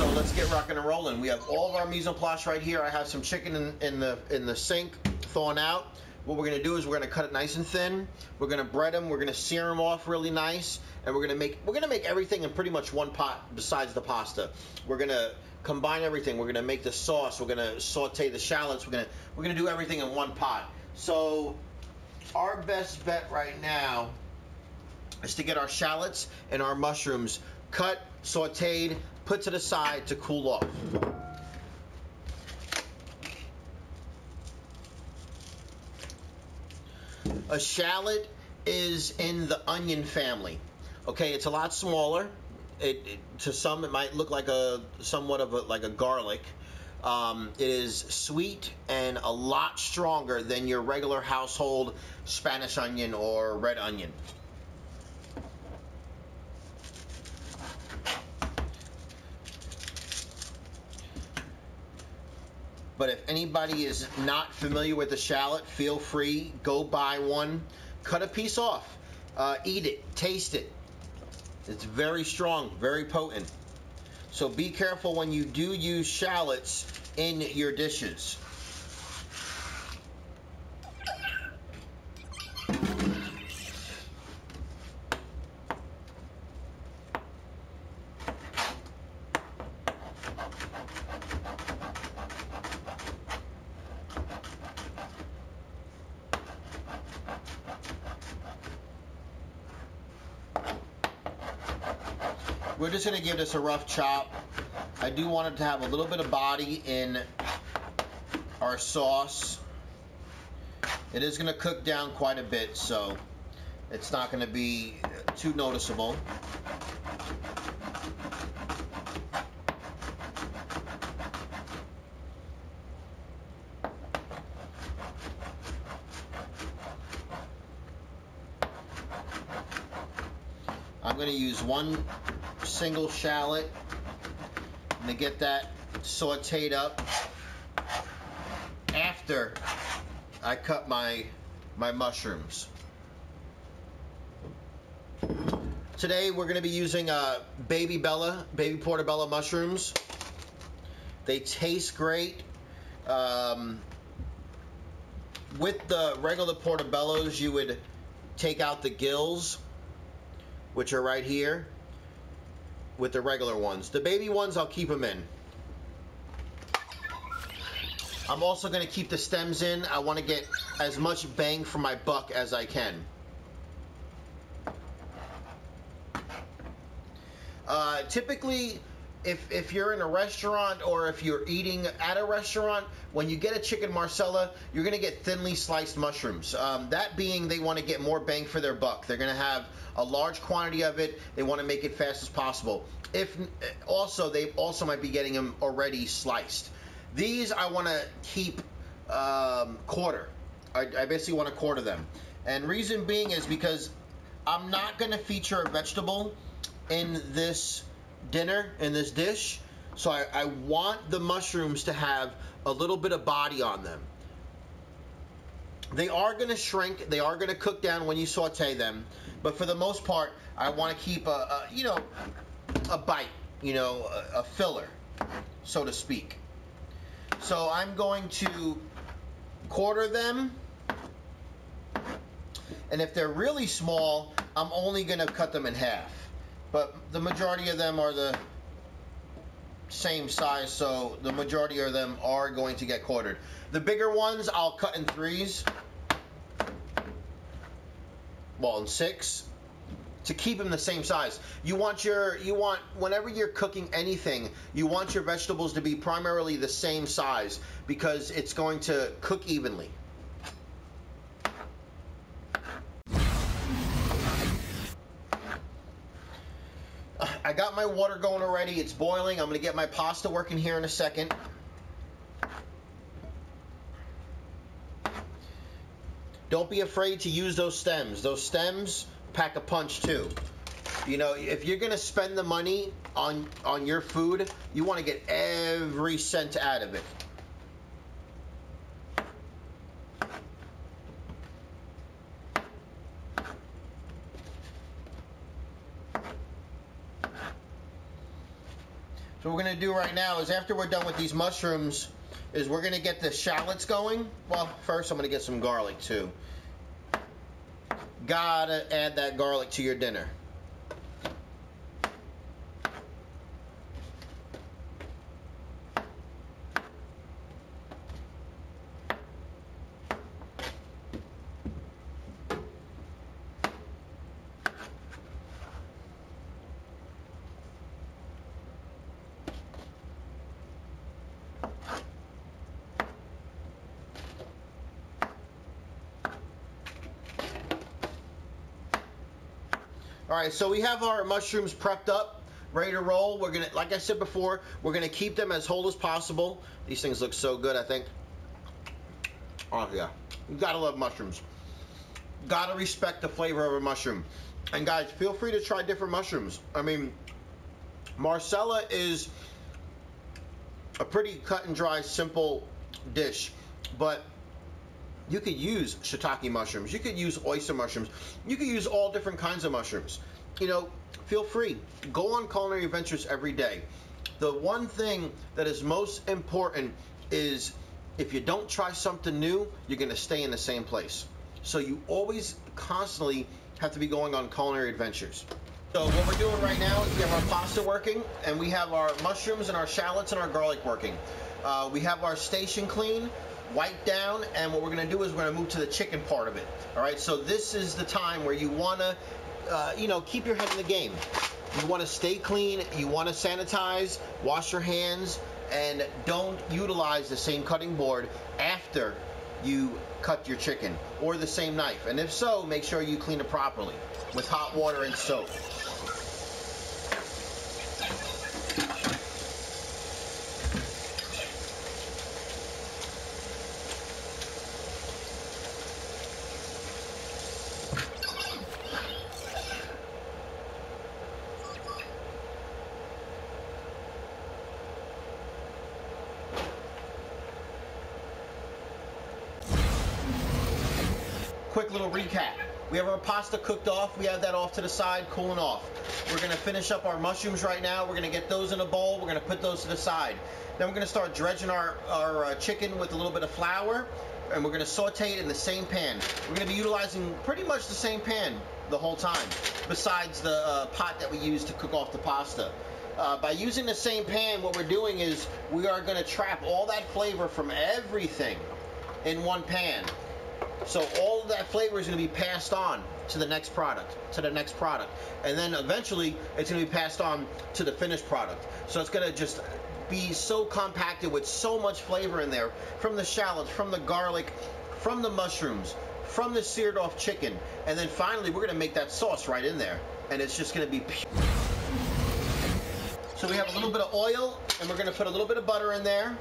so let's get rocking and rolling. We have all of our mise en place right here. I have some chicken in the sink thawing out. What we're gonna do is we're gonna cut it nice and thin. We're gonna bread them. We're gonna sear them off really nice, and we're gonna make everything in pretty much one pot besides the pasta. We're gonna combine everything. We're gonna make the sauce. We're gonna saute the shallots. We're gonna do everything in one pot. So our best bet right now is to get our shallots and our mushrooms cut, sauteed, put to the side to cool off. A shallot is in the onion family. Okay, it's a lot smaller. To some it might look like somewhat of like a garlic. It is sweet and a lot stronger than your regular household Spanish onion or red onion. But if anybody is not familiar with the shallot, feel free, go buy one, cut a piece off, eat it, taste it. It's very strong, very potent. So be careful when you do use shallots in your dishes. We're just going to give this a rough chop. I do want it to have a little bit of body in our sauce. It is going to cook down quite a bit, so it's not going to be too noticeable. I'm going to use one single shallot to get that sauteed up after I cut my mushrooms. Today we're going to be using baby portobello mushrooms. They taste great. With the regular portobellos, you would take out the gills, which are right here, with the regular ones. The baby ones, I'll keep them in. I'm also going to keep the stems in. I want to get as much bang for my buck as I can. Typically, if you're in a restaurant or if you're eating at a restaurant, when you get a chicken Marsala, you're going to get thinly sliced mushrooms. That being, they want to get more bang for their buck. They're going to have a large quantity of it. They want to make it fast as possible. They also might be getting them already sliced. These I want to keep quarter. I basically want to quarter them. And reason being is because I'm not going to feature a vegetable in this dinner, in this dish, so I want the mushrooms to have a little bit of body on them. They are going to shrink, they are going to cook down when you saute them, but for the most part I want to keep a bite, a filler, so to speak. So I'm going to quarter them, and if they're really small, I'm only going to cut them in half. But the majority of them are the same size, so the majority of them are going to get quartered. The bigger ones I'll cut in threes, well, in six, to keep them the same size. Whenever you're cooking anything, you want your vegetables to be primarily the same size because it's going to cook evenly. I got my water going already. It's boiling. I'm going to get my pasta working here in a second. Don't be afraid to use those stems. Those stems pack a punch too. If you're going to spend the money on your food, you want to get every cent out of it. So what we're going to do right now is after we're done with these mushrooms is we're going to get the shallots going. Well, first I'm going to get some garlic too. Gotta add that garlic to your dinner. All right, so we have our mushrooms prepped up, ready to roll. We're gonna, like I said before, we're gonna keep them as whole as possible. These things look so good, I think. Oh yeah, you gotta love mushrooms. Gotta respect the flavor of a mushroom. And guys, feel free to try different mushrooms. I mean, Marsala is a pretty cut and dry, simple dish, but you could use shiitake mushrooms. You could use oyster mushrooms. You could use all different kinds of mushrooms. You know, feel free. Go on culinary adventures every day. The one thing that is most important is if you don't try something new, you're going to stay in the same place. So you always constantly have to be going on culinary adventures. So what we're doing right now is we have our pasta working, and we have our mushrooms and our shallots and our garlic working. We have our station clean, wiped down, and what we're going to do is we're going to move to the chicken part of it. All right, so this is the time where you want to, you know, keep your head in the game. You want to stay clean, you want to sanitize, wash your hands, and don't utilize the same cutting board after you cut your chicken, or the same knife. And if so, make sure you clean it properly with hot water and soap. Quick little recap. We have our pasta cooked off. We have that off to the side, cooling off. We're going to finish up our mushrooms right now. We're going to get those in a bowl. We're going to put those to the side. Then we're going to start dredging our chicken with a little bit of flour, and we're going to saute it in the same pan. We're going to be utilizing pretty much the same pan the whole time, besides the pot that we use to cook off the pasta. By using the same pan, what we're doing is we are going to trap all that flavor from everything in one pan. So all of that flavor is going to be passed on to the next product, and then eventually it's going to be passed on to the finished product. So it's going to just be so compacted with so much flavor in there, from the shallots, from the garlic, from the mushrooms, from the seared off chicken, and then finally we're going to make that sauce right in there, and it's just going to be pure. So we have a little bit of oil, and we're going to put a little bit of butter in there.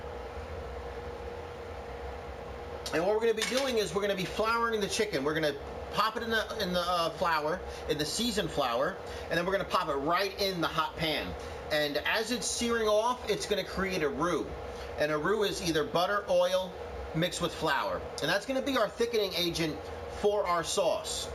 And what we're going to be doing is we're going to be flouring the chicken. We're going to pop it in the flour, in the seasoned flour, and then we're going to pop it right in the hot pan. And as it's searing off, it's going to create a roux. And a roux is either butter, oil, mixed with flour. And that's going to be our thickening agent for our sauce.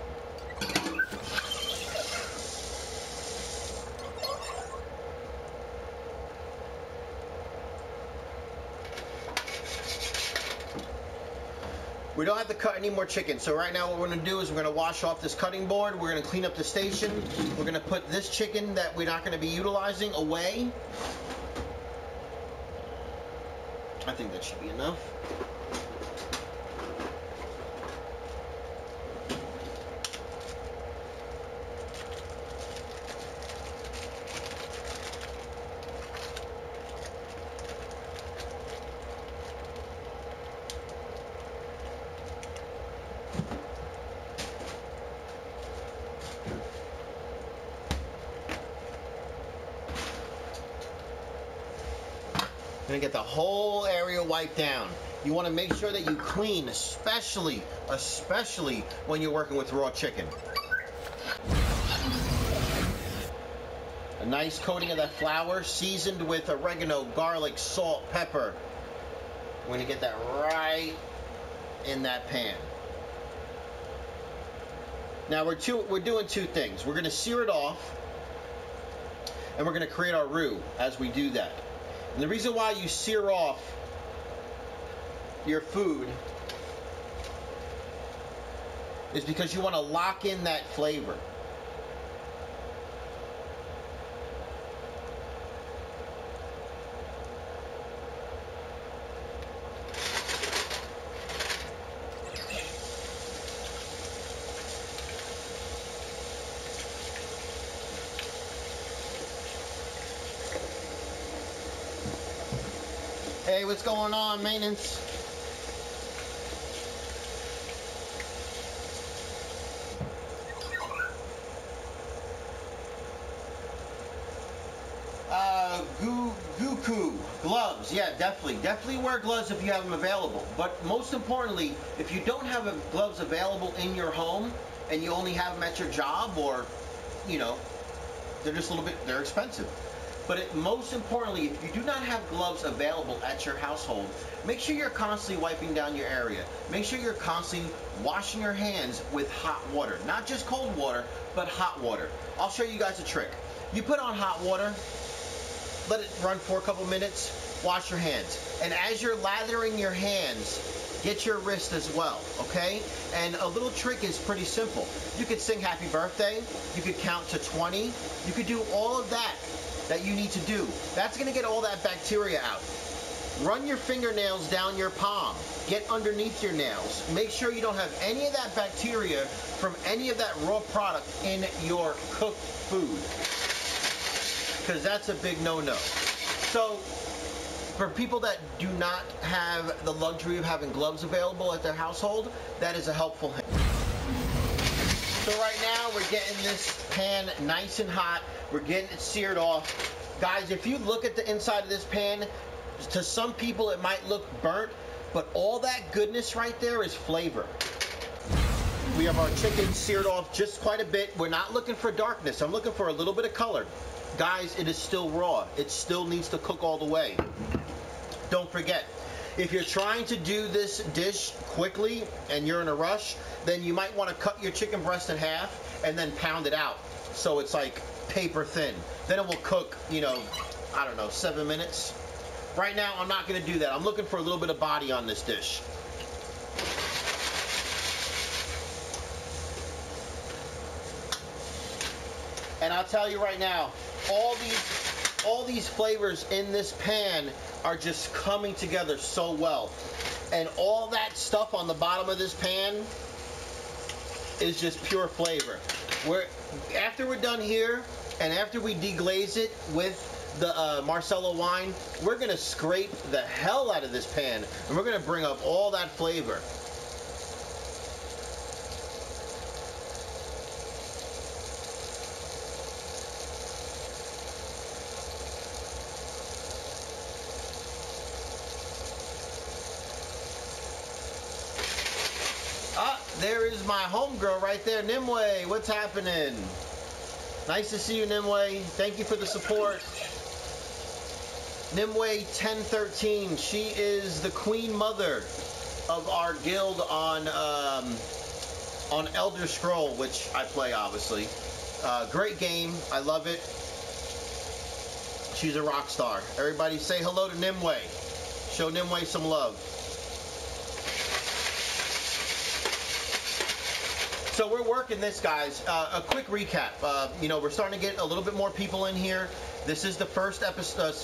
We don't have to cut any more chicken, so right now what we're going to do is we're going to wash off this cutting board, we're going to clean up the station, we're going to put this chicken that we're not going to be utilizing away. I think that should be enough. Gonna get the whole area wiped down. You want to make sure that you clean, especially when you're working with raw chicken. A nice coating of that flour, seasoned with oregano, garlic, salt, pepper. We're gonna get that right in that pan. Now we're doing two things. We're gonna sear it off, and we're going to create our roux as we do that. And the reason why you sear off your food is because you want to lock in that flavor. Hey, what's going on, maintenance? Goku gloves, yeah, definitely wear gloves if you have them available. But most importantly, if you don't have gloves available in your home and you only have them at your job, or you know, they're just a little bit, they're expensive. But most importantly, if you do not have gloves available at your household, make sure you're constantly wiping down your area. Make sure you're constantly washing your hands with hot water. Not just cold water, but hot water. I'll show you guys a trick. You put on hot water, let it run for a couple minutes, wash your hands. And as you're lathering your hands, get your wrist as well, okay? And a little trick is pretty simple. You could sing happy birthday, you could count to 20, you could do all of that you need to do. That's gonna get all that bacteria out. Run your fingernails down your palm. Get underneath your nails. Make sure you don't have any of that bacteria from any of that raw product in your cooked food, because that's a big no-no. So for people that do not have the luxury of having gloves available at their household, that is a helpful hint. So right now we're getting this pan nice and hot. We're getting it seared off. Guys, if you look at the inside of this pan, to some people it might look burnt, but all that goodness right there is flavor. We have our chicken seared off just quite a bit. We're not looking for darkness. I'm looking for a little bit of color. Guys, it is still raw. It still needs to cook all the way. Don't forget, if you're trying to do this dish quickly and you're in a rush, then you might want to cut your chicken breast in half and then pound it out so it's like paper thin. Then it will cook, you know, I don't know, 7 minutes. Right now, I'm not going to do that. I'm looking for a little bit of body on this dish. And I'll tell you right now, all these flavors in this pan are just coming together so well. And all that stuff on the bottom of this pan is just pure flavor. After we're done here, and after we deglaze it with the Marsala wine, we're gonna scrape the hell out of this pan, and we're gonna bring up all that flavor. There is my homegirl right there, Nimue. What's happening? Nice to see you, Nimue. Thank you for the support. Nimue 1013. She is the queen mother of our guild on Elder Scroll, which I play, obviously. Great game. I love it. She's a rock star. Everybody say hello to Nimue. Show Nimue some love. So we're working this, guys. A quick recap. You know, we're starting to get a little bit more people in here. This is the first episode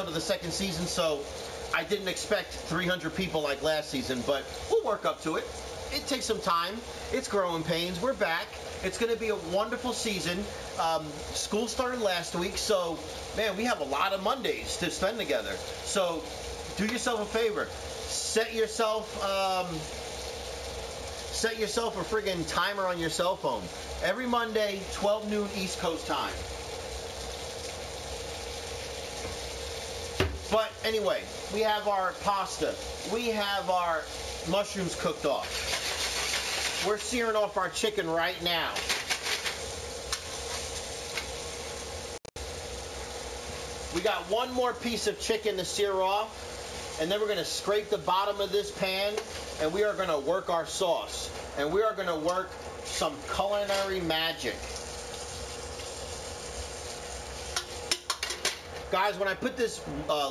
of the second season, so I didn't expect 300 people like last season, but we'll work up to it. It takes some time. It's growing pains. We're back. It's going to be a wonderful season. School started last week, so, man, we have a lot of Mondays to spend together. So do yourself a favor. Set yourself a friggin' timer on your cell phone. Every Monday, 12 noon East Coast time. But anyway, we have our pasta. We have our mushrooms cooked off. We're searing off our chicken right now. We got one more piece of chicken to sear off. And then we're going to scrape the bottom of this pan, and we are going to work our sauce. And we are going to work some culinary magic. Guys, when I put this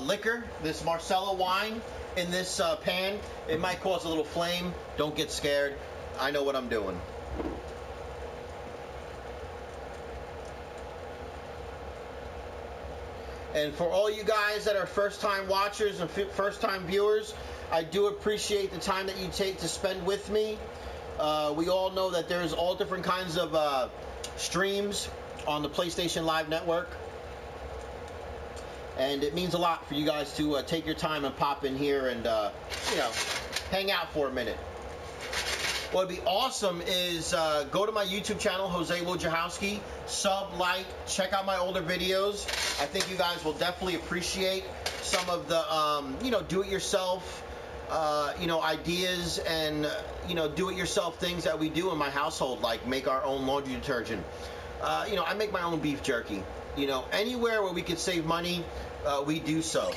liquor, this Marsala wine, in this pan, it might cause a little flame. Don't get scared. I know what I'm doing. And for all you guys that are first-time watchers and first-time viewers, I do appreciate the time that you take to spend with me. We all know that there's all different kinds of streams on the PlayStation Live network. And it means a lot for you guys to take your time and pop in here and, you know, hang out for a minute. What would be awesome is go to my YouTube channel, Jose Wojciechowski, sub, like, check out my older videos. I think you guys will definitely appreciate some of the, you know, do-it-yourself, you know, ideas and, you know, do-it-yourself things that we do in my household, like make our own laundry detergent. You know, I make my own beef jerky. You know, anywhere where we could save money, we do so.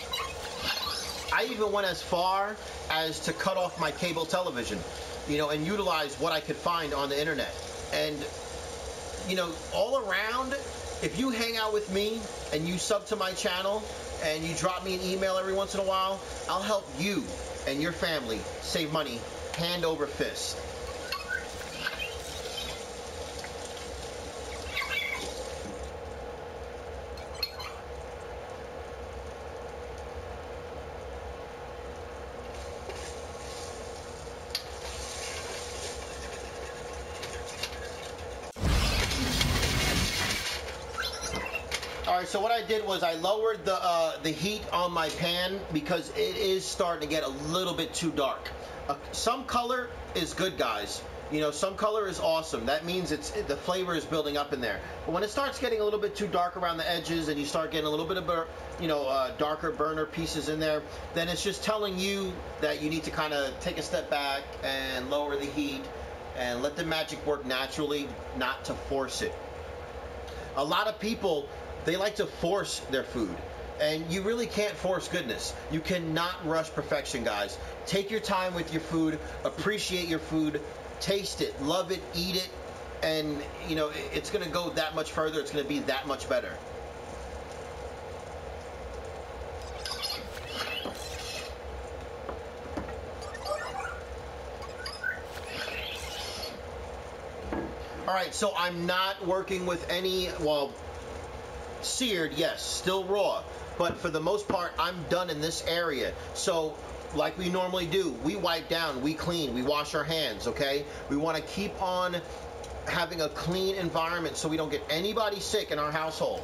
I even went as far as to cut off my cable television, you know, and utilize what I could find on the internet. And, you know, all around, if you hang out with me and you sub to my channel and you drop me an email every once in a while, I'll help you and your family save money hand over fist. Alright, so what I did was I lowered the heat on my pan because it is starting to get a little bit too dark. Some color is good, guys. You know, some color is awesome. That means the flavor is building up in there. But when it starts getting a little bit too dark around the edges and you start getting a little bit of, you know, darker burner pieces in there, then it's just telling you that you need to kind of take a step back and lower the heat and let the magic work naturally, not to force it. A lot of people, they like to force their food, and you really can't force goodness. You cannot rush perfection, guys. Take your time with your food, appreciate your food, taste it, love it, eat it, and, you know, it's going to go that much further. It's going to be that much better. All right, so I'm not working with any, well, seared, yes, still raw, but for the most part I'm done in this area. So like we normally do, we wipe down, we clean, we wash our hands, okay? We want to keep on having a clean environment so we don't get anybody sick in our household.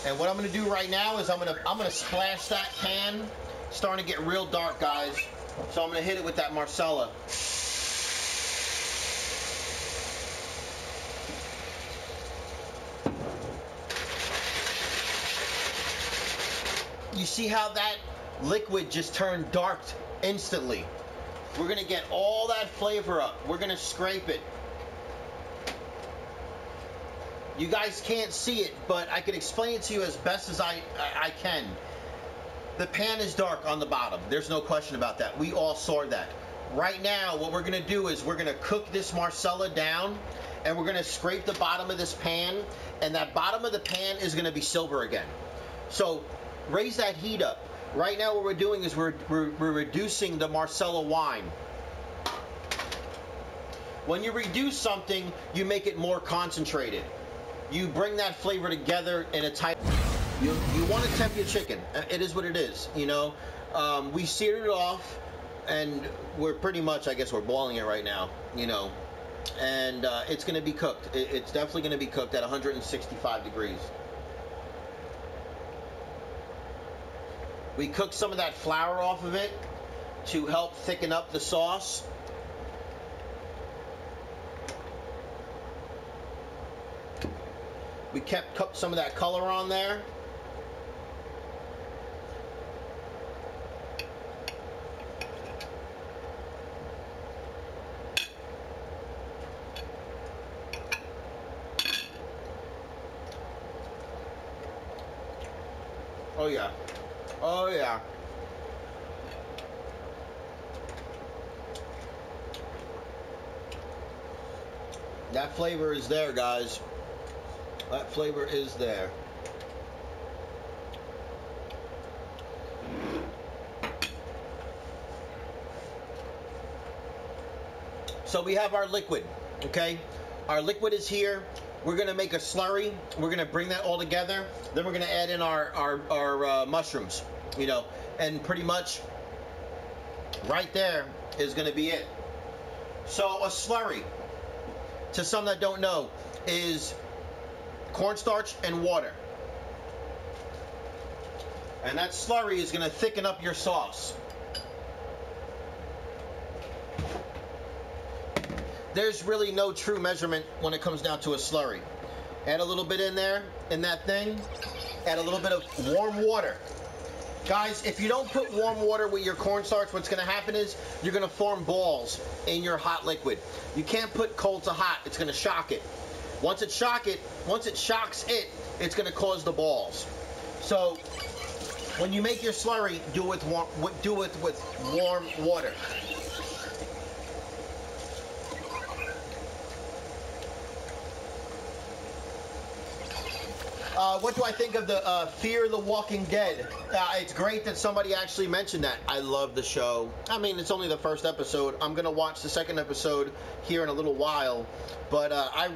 And what I'm going to do right now is I'm going to splash that pan. It's starting to get real dark, guys. So I'm going to hit it with that Marsala. You see how that liquid just turned dark instantly? We're going to get all that flavor up. We're going to scrape it. You guys can't see it, but I can explain it to you as best as I can. The pan is dark on the bottom. There's no question about that. We all saw that. Right now, what we're going to do is we're going to cook this Marsala down, and we're going to scrape the bottom of this pan, and that bottom of the pan is going to be silver again. So raise that heat up. Right now what we're doing is we're reducing the Marsala wine. When you reduce something, you make it more concentrated. You bring that flavor together in a tight... You want to temp your chicken. It is what it is, you know. We seared it off, and we're pretty much, I guess we're boiling it right now, you know. And it's going to be cooked. It's definitely going to be cooked at 165 degrees. We cooked some of that flour off of it to help thicken up the sauce. We kept some of that color on there. Oh yeah. Oh yeah. That flavor is there, guys. That flavor is there. So we have our liquid, okay? Our liquid is here. We're gonna make a slurry. We're gonna bring that all together. Then we're gonna add in our mushrooms, you know, and pretty much right there is gonna be it. So a slurry, to some that don't know, is cornstarch and water. And that slurry is gonna thicken up your sauce. There's really no true measurement when it comes down to a slurry. Add a little bit in there, in that thing. Add a little bit of warm water. Guys, if you don't put warm water with your cornstarch, what's gonna happen is you're gonna form balls in your hot liquid. You can't put cold to hot, it's gonna shock it. Once it shocks it, it's gonna cause the balls. So, when you make your slurry, do it with warm water. What do I think of the Fear the Walking Dead? It's great that somebody actually mentioned that. I love the show. I mean, it's only the first episode. I'm going to watch the second episode here in a little while. But I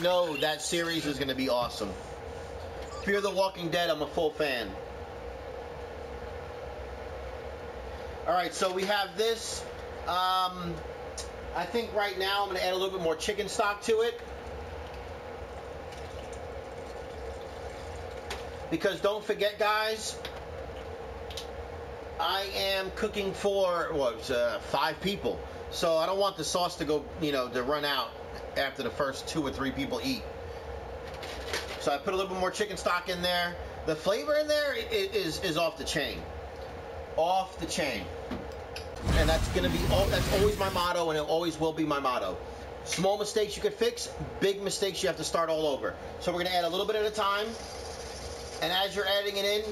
know that series is going to be awesome. Fear the Walking Dead, I'm a full fan. Alright, so we have this. I think right now I'm going to add a little bit more chicken stock to it. Because don't forget, guys, I am cooking for 5 people, so I don't want the sauce to go, to run out after the first 2 or 3 people eat. So I put a little bit more chicken stock in there. The flavor in there is off the chain, off the chain, and that's always my motto, and it always will be my motto. Small mistakes you can fix, big mistakes you have to start all over. So we're gonna add a little bit at a time. And as you're adding it in,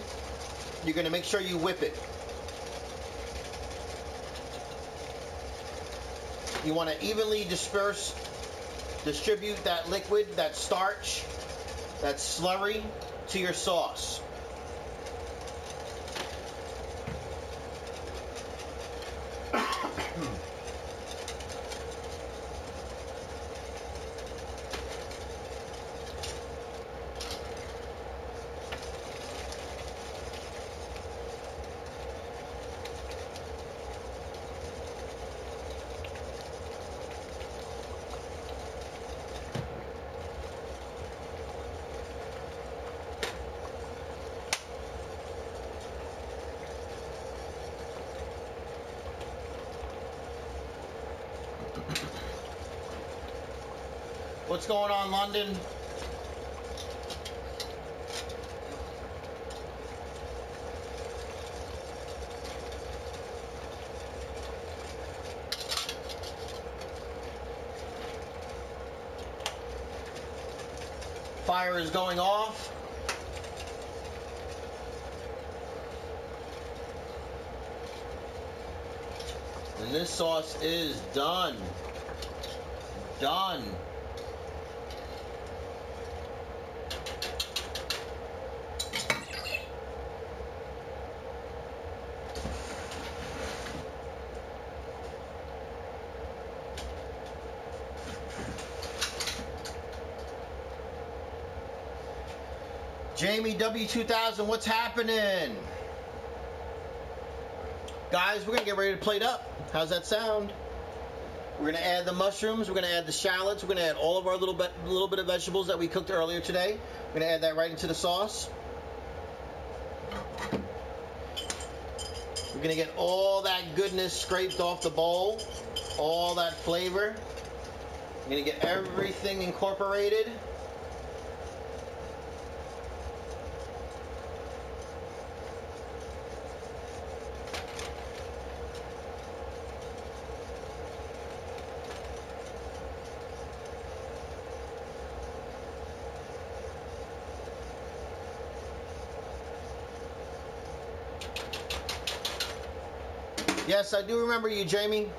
you're going to make sure you whip it. You want to evenly distribute that liquid, that starch, that slurry to your sauce. What's going on, London? Fire is going off. And this sauce is done. Done. Jamie W2000, what's happening? Guys, we're gonna get ready to plate up. How's that sound? We're gonna add the mushrooms, we're gonna add the shallots, we're gonna add all of our little bit of vegetables that we cooked earlier today. We're gonna add that right into the sauce. We're gonna get all that goodness scraped off the bowl, all that flavor. We're gonna get everything incorporated. Yes, I do remember you, Jamie.